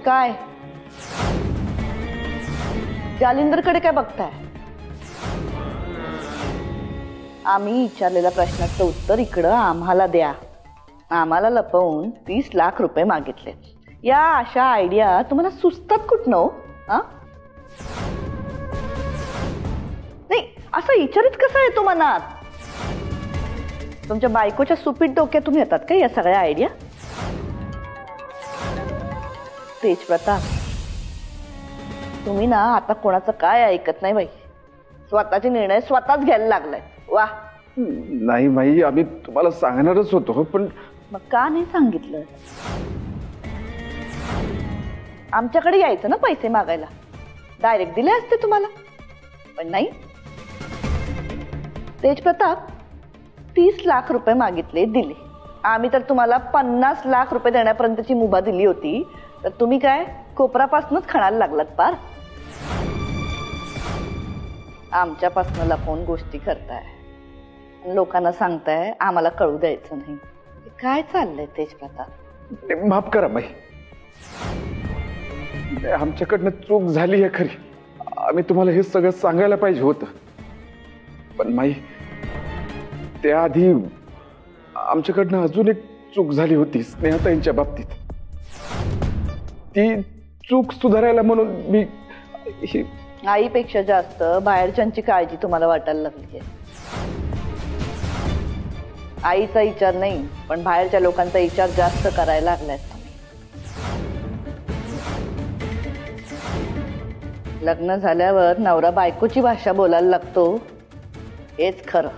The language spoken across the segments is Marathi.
काय जालिंदरकडे काय बघताय? आम्ही विचारलेल्या प्रश्नाचं उत्तर इकडं आम्हाला द्या. आम्हाला लपवून 30 लाख रुपये मागितले. या अशा आयडिया तुम्हाला सुचतात कुठनं हो? नाही, असं विचारच कसा येतो मनात? तुमच्या बायकोच्या सुपीट डोक्यातून येतात का या सगळ्या आयडिया? तेजप्रताप, तुम्ही ना आता कोणाचं काय ऐकत नाही बाई. स्वतःचे निर्णय स्वतःच घ्यायला लागलाय. वा. नाही माई, आम्ही तुम्हाला सांगणारच होतो, पण मग का नाही सांगितलं? आमच्याकडे यायचं ना पैसे मागायला, डायरेक्ट दिले असते तुम्हाला. पण नाही. तेजप्रताप, 30 लाख रुपये मागितले, दिले. आम्ही तर तुम्हाला 50 लाख रुपये देण्यापर्यंतची मुभा दिली होती, तर तुम्ही काय कोपरापासूनच खाणायला लागलात पार. आमच्यापासून लपवून गोष्टी करताय, लोकांना सांगताय आम्हाला कळू द्यायचं नाही. काय चाललंय तेजप्रताप? माफ करा बाई, आमच्याकडनं चूक झाली आहे खरी. आम्ही तुम्हाला हे सगळं सांगायला पाहिजे होतं. पण माई, त्याआधी आमच्याकडनं अजून एक चूक झाली होती स्नेहताईंच्या बाबतीत. ती चूक सुधारायला म्हणून मी आईपेक्षा जास्त बाहेरच्यांची काळजी तुम्हाला वाटायला लागली आहे. आईचा विचार नाही, पण बाहेरच्या लोकांचा विचार जास्त करायला लागलाय तुम्ही. लग्न झाल्यावर नवरा बायकोची भाषा बोलायला लागतो, हेच खरं.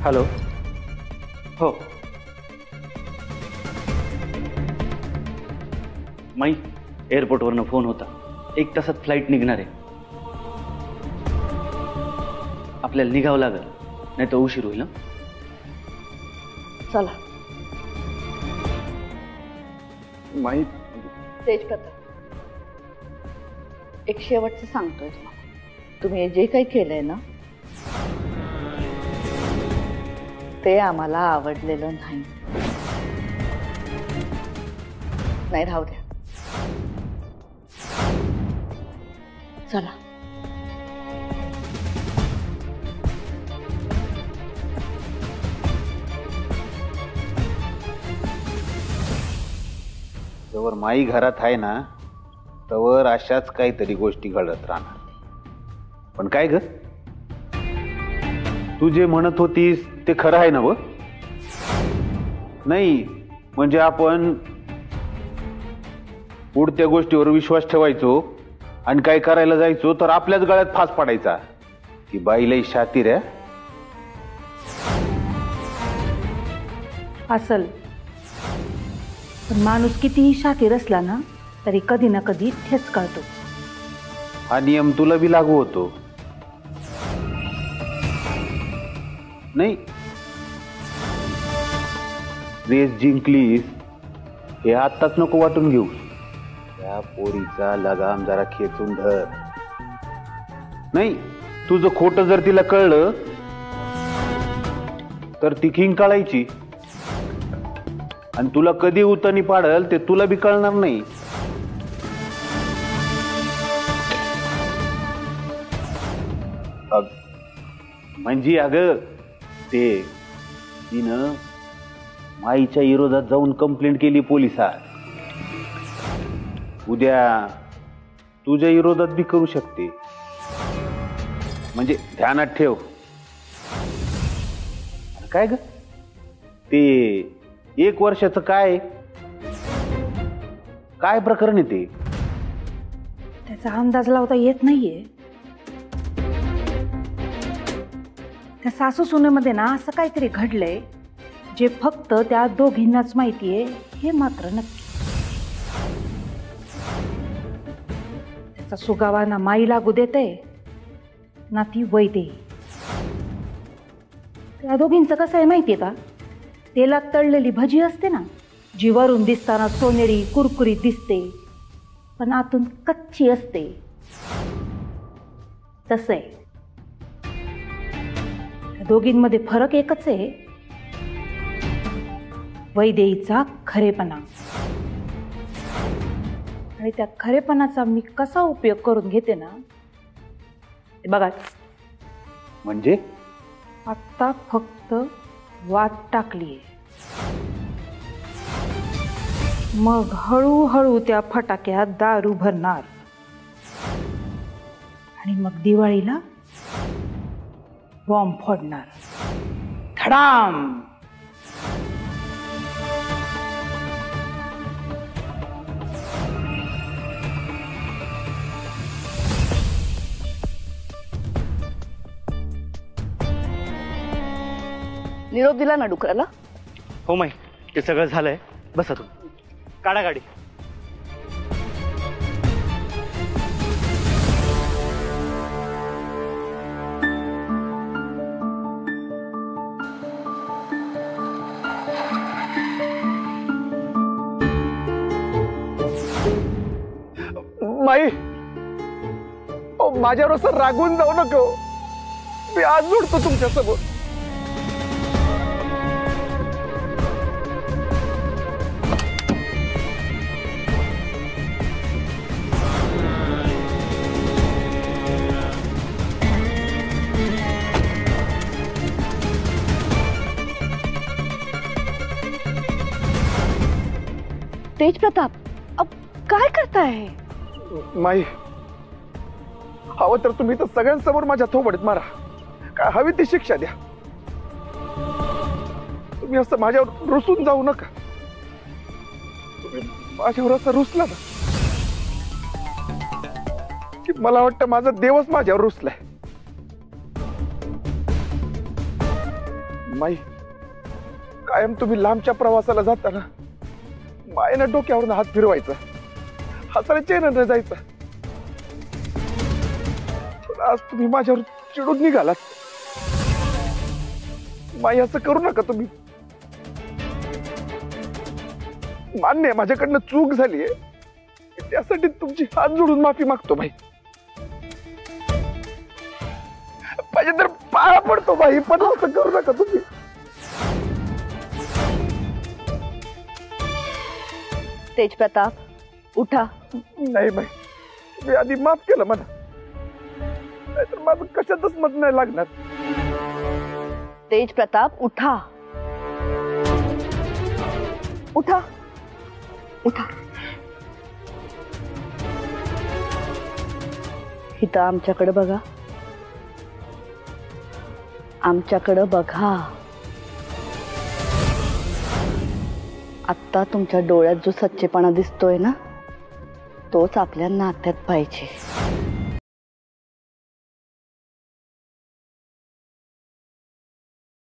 हॅलो. हो माई, एअरपोर्टवरनं फोन होता. 1 तासात फ्लाईट निघणार आहे. आपल्याला निघावं लागेल, नाही तर उशीर होईल. चला. माई, तेजप्रताप, एक शेवटचं सांगतोय तुम्हाला. तुम्ही जे काही केलंय ना, ते आम्हाला आवडलेलं नाही. नाही, राहू द्या. चला. जवळ माई घरात आहे ना, तवर अशाच काहीतरी गोष्टी घडत राहणार. पण काय ग, तू जे म्हणत होतीस ते खरं आहे ना? व नाही म्हणजे आपण पुढच्या गोष्टीवर विश्वास ठेवायचो आणि काय करायला जायचो तर आपल्याच गळ्यात फास पडायचा. की बाई लई शातीर आहे. असल, पण माणूस कितीही शातीर असला ना, तरी कधी ना कधी ठेच कळतो. हा नियम तुला बी लागू होतो. नाही, रेस जिंकलीस हे आत्ताच नको वाटून घेऊ. त्या पोरीचा लगाम जरा खेचून धर. नाही, तुझं खोटं जर तिला कळलं तर ती किंकाळायची आणि तुला कधी उतनी पाडल ते तुला बी कळणार नाही. म्हणजे अगं ते तिनं माईच्या विरोधात जाऊन कंप्लेंट केली पोलिसात. उद्या तुझ्या विरोधात बी करू शकते. म्हणजे ध्यानात ठेव. काय ग, ते 1 वर्षाचं काय काय प्रकरण आहे ते? त्याचा अंदाज लावता येत नाहीये. त्या सासू सुनेमध्ये ना असं काहीतरी घडलंय जे फक्त त्या दोघींनाच माहितीये, हे मात्र नक्की. त्याचा सुगावा ना माई लागू देते ना ती वैदे. त्या दोघींचं कसं आहे माहितीये का? तेलात तळलेली भजी असते ना, जी वरून दिसताना सोनेरी कुरकुरीत दिसते पण आतून कच्ची असते, तसं आहे. दोघींमध्ये फरक एकच आहे, वैदेहीचा खरेपणा. आणि त्या खरेपणाचा मी कसा उपयोग करून घेते ना, ते बघाच. म्हणजे आत्ता फक्त वाट टाकलीये, मग हळूहळू त्या फटाक्यात दारू भरणार आणि मग दिवाळीला बॉम्ब फोडणार. धडाम. निरोप दिला ना डुकराला? हो माई, ते सगळं झालंय. बसा तू, काढा गाडी. माई, माझ्यावर असं रागून जाऊ नको. मी आज जोडतो तुमच्या समोर. तेज प्रताप, अब काय करताय? माई, हवं तर तुम्ही तर सगळ्यांसमोर माझ्या थोबडीत मारा. काय हवी ती शिक्षा द्या. तुम्ही असं माझ्यावर रुसून जाऊ नका. तुम्ही माझ्यावर असं रुसला ना की मला वाटतं माझा देवच माझ्यावर रुसलाय. माई, कायम तुम्ही लांबच्या प्रवासाला जाताना मायेनं डोक्यावरून हात फिरवायचा, हाताला चेहऱ्यानं जायचं. पण आज तुम्ही माझ्यावर चिडून निघालात. माई, असं करू नका तुम्ही. मान्य आहे माझ्याकडनं चूक झालीये, त्यासाठी तुमची हात जोडून माफी मागतो बाई. पाहिजे तर पाया पडतो बाई, पण असं करू नका तुम्ही. तेज प्रताप, उठा. नाही बाई, तुम्ही आधी माफ केलं मला, नाहीतर माझं कशातच मत नाही लागणार. तेज प्रताप, उठा. उठा उठा. इथं आमच्याकडे बघा, आमच्याकडे बघा. आत्ता तुमच्या डोळ्यात जो सच्चेपणा दिसतोय ना, तोच आपल्या नात्यात पाहिजे.